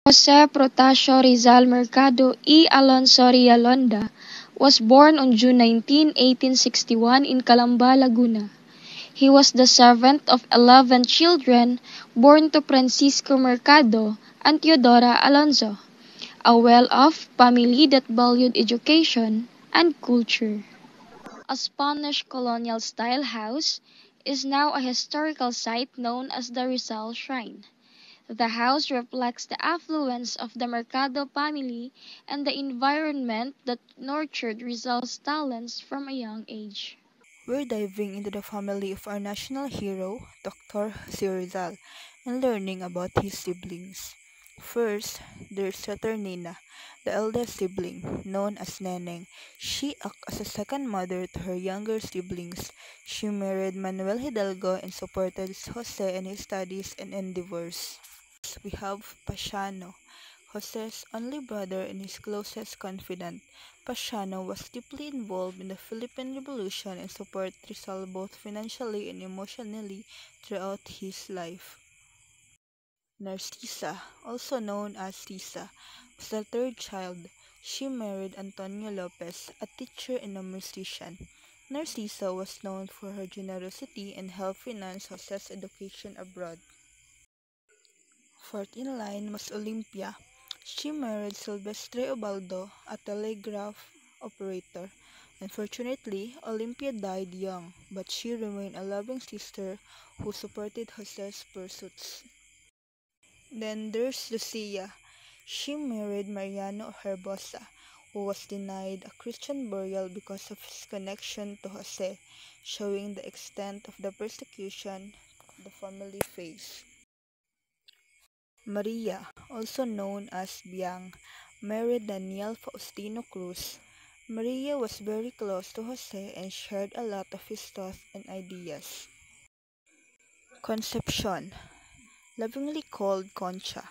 Jose Protasio Rizal Mercado y Alonso Rialonda was born on June 19, 1861 in Calamba, Laguna. He was the seventh of 11 children born to Francisco Mercado and Teodora Alonso, a well-off family that valued education and culture. A Spanish colonial-style house is now a historical site known as the Rizal Shrine. The house reflects the affluence of the Mercado family and the environment that nurtured Rizal's talents from a young age. We're diving into the family of our national hero, Dr. Jose Rizal, and learning about his siblings. First, there's Saturnina, the eldest sibling, known as Neneng. She acted as a second mother to her younger siblings. She married Manuel Hidalgo and supported Jose in his studies and endeavors. We have Pasiano, Jose's only brother and his closest confidant. Pasiano was deeply involved in the Philippine Revolution and supported Rizal both financially and emotionally throughout his life. Narcisa, also known as Risa, was the third child. She married Antonio Lopez, a teacher and a musician. Narcisa was known for her generosity and helped finance Jose's education abroad. Fourth in line was Olympia. She married Silvestre Ubaldo, a telegraph operator. Unfortunately, Olympia died young, but she remained a loving sister who supported Jose's pursuits. Then there's Lucia. She married Mariano Herbosa, who was denied a Christian burial because of his connection to Jose, showing the extent of the persecution the family faced. Maria, also known as Biang, married Daniel Faustino Cruz. Maria was very close to Jose and shared a lot of his thoughts and ideas. Concepcion, lovingly called Concha,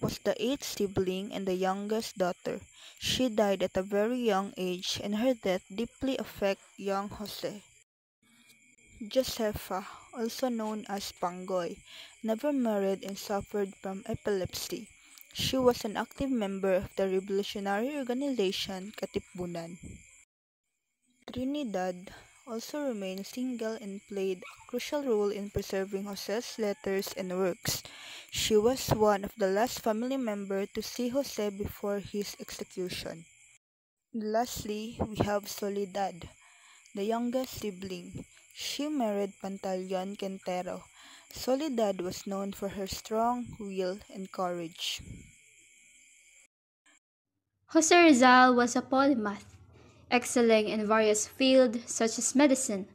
was the eighth sibling and the youngest daughter. She died at a very young age, and her death deeply affected young Jose. Josefa, also known as Pangoy, never married and suffered from epilepsy. She was an active member of the revolutionary organization Katipunan. Trinidad also remained single and played a crucial role in preserving Jose's letters and works. She was one of the last family members to see Jose before his execution. Lastly, we have Soledad, the youngest sibling. She married Pantaleon Quintero. Soledad was known for her strong will and courage. Jose Rizal was a polymath, excelling in various fields such as medicine,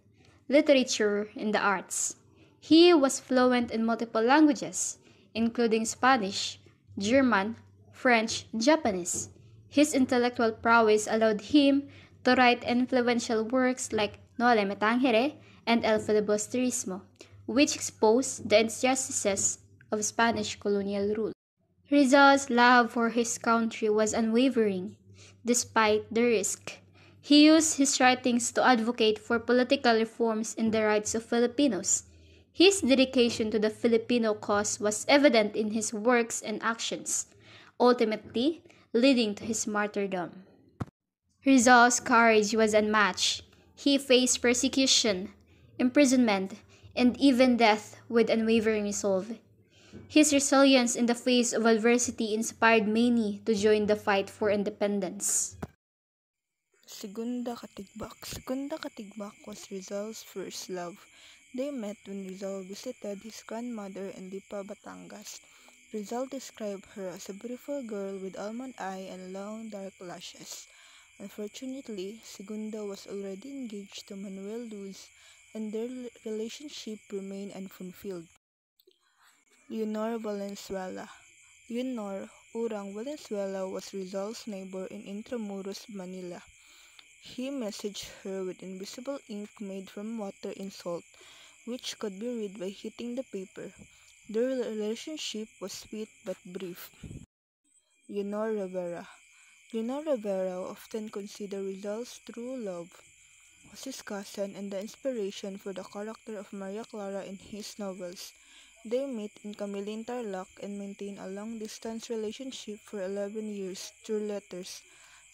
literature, and the arts. He was fluent in multiple languages, including Spanish, German, French, and Japanese. His intellectual prowess allowed him to write influential works like Nole Me Tangere and El Filibusterismo, which exposed the injustices of Spanish colonial rule. Rizal's love for his country was unwavering, despite the risk. He used his writings to advocate for political reforms and the rights of Filipinos. His dedication to the Filipino cause was evident in his works and actions, ultimately leading to his martyrdom. Rizal's courage was unmatched. He faced persecution, imprisonment, and even death with unwavering resolve. His resilience in the face of adversity inspired many to join the fight for independence. Segunda Katigbak was Rizal's first love. They met when Rizal visited his grandmother in Lipa, Batangas. Rizal described her as a beautiful girl with almond eye and long dark lashes. Unfortunately, Segunda was already engaged to Manuel Luz, and their relationship remained unfulfilled. Leonor Valenzuela. Leonor Urang Valenzuela was Rizal's neighbor in Intramuros, Manila. He messaged her with invisible ink made from water and salt, which could be read by heating the paper. Their relationship was sweet but brief. Leonor Rivera. Leonor Rivera, often considered Rizal's true love, was his cousin and the inspiration for the character of Maria Clara in his novels. They meet in Camille Tarlac and maintain a long-distance relationship for 11 years through letters.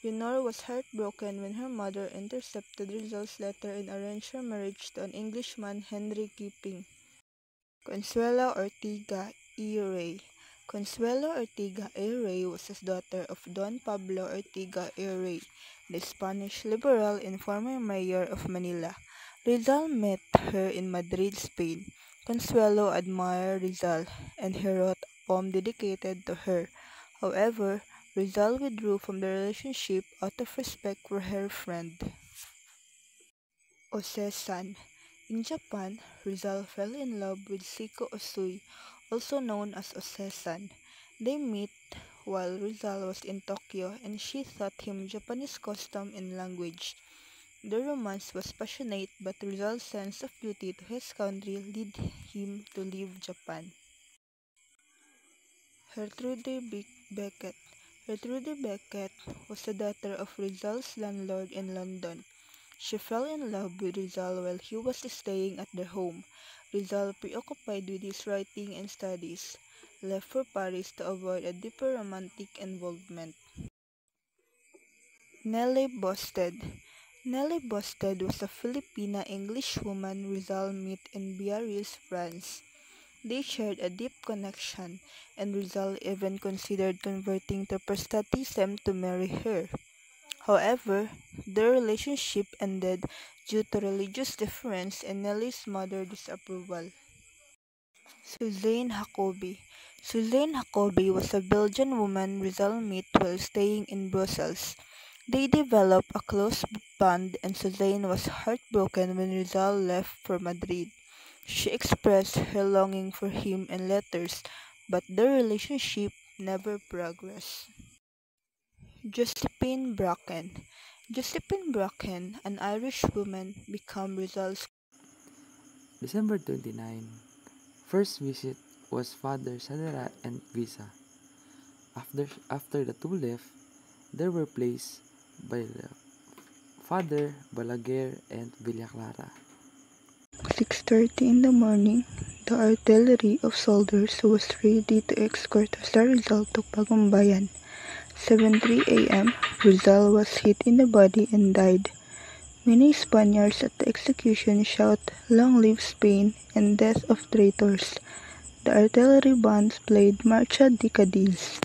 Leonor was heartbroken when her mother intercepted Rizal's letter and arranged her marriage to an Englishman, Henry Kipping. Consuelo Ortiga y Rey. Consuelo Ortiga y Rey was the daughter of Don Pablo Ortiga y Rey, the Spanish liberal and former mayor of Manila. Rizal met her in Madrid, Spain. Consuelo admired Rizal, and he wrote a poem dedicated to her. However, Rizal withdrew from the relationship out of respect for her friend. Ose-san. In Japan, Rizal fell in love with Seiko Osui, also known as Ose-san. They meet while Rizal was in Tokyo and she taught him Japanese custom and language. The romance was passionate, but Rizal's sense of duty to his country led him to leave Japan. Beckett. Gertrude Beckett was the daughter of Rizal's landlord in London. She fell in love with Rizal while he was staying at their home. Rizal, preoccupied with his writing and studies, left for Paris to avoid a deeper romantic involvement. Nellie Bosted. Nellie Bosted was a Filipina English woman Rizal met in Biarritz, France. They shared a deep connection, and Rizal even considered converting to Protestantism to marry her. However, their relationship ended due to religious difference and Nellie's mother's disapproval. Suzanne Jacobi. Suzanne Jacobi was a Belgian woman Rizal met while staying in Brussels. They developed a close bond, and Suzanne was heartbroken when Rizal left for Madrid. She expressed her longing for him in letters, but their relationship never progressed. Josephine Bracken. Josephine Bracken, an Irish woman, became Rizal's. December 29. First visit was Father Sadera and Visa. After the two left, they were placed by the Father Balaguer and Villaclara. 6:30 in the morning, the artillery of soldiers was ready to escort Rizal to Bagumbayan. 7:03 a.m., Rizal was hit in the body and died. Many Spaniards at the execution shout, "Long live Spain," and "Death of traitors." The artillery bands played Marcha de Cadiz.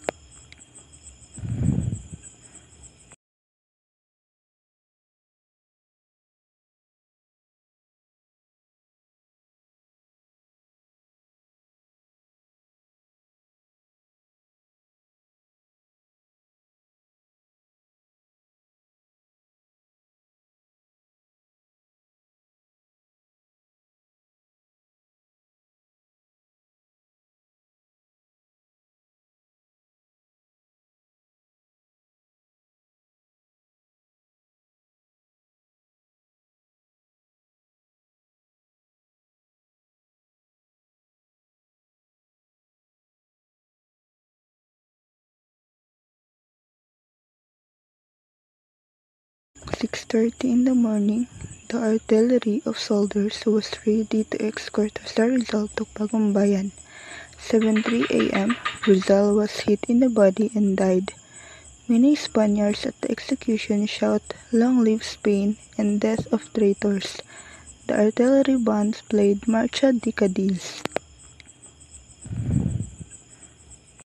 "6:30 in the morning, the artillery of soldiers was ready to escort Rizal to Bagumbayan. 7:03 a.m., Rizal was hit in the body and died. Many Spaniards at the execution shout, "Long live Spain," and "Death of traitors." The artillery bands played Marcha de Cadiz.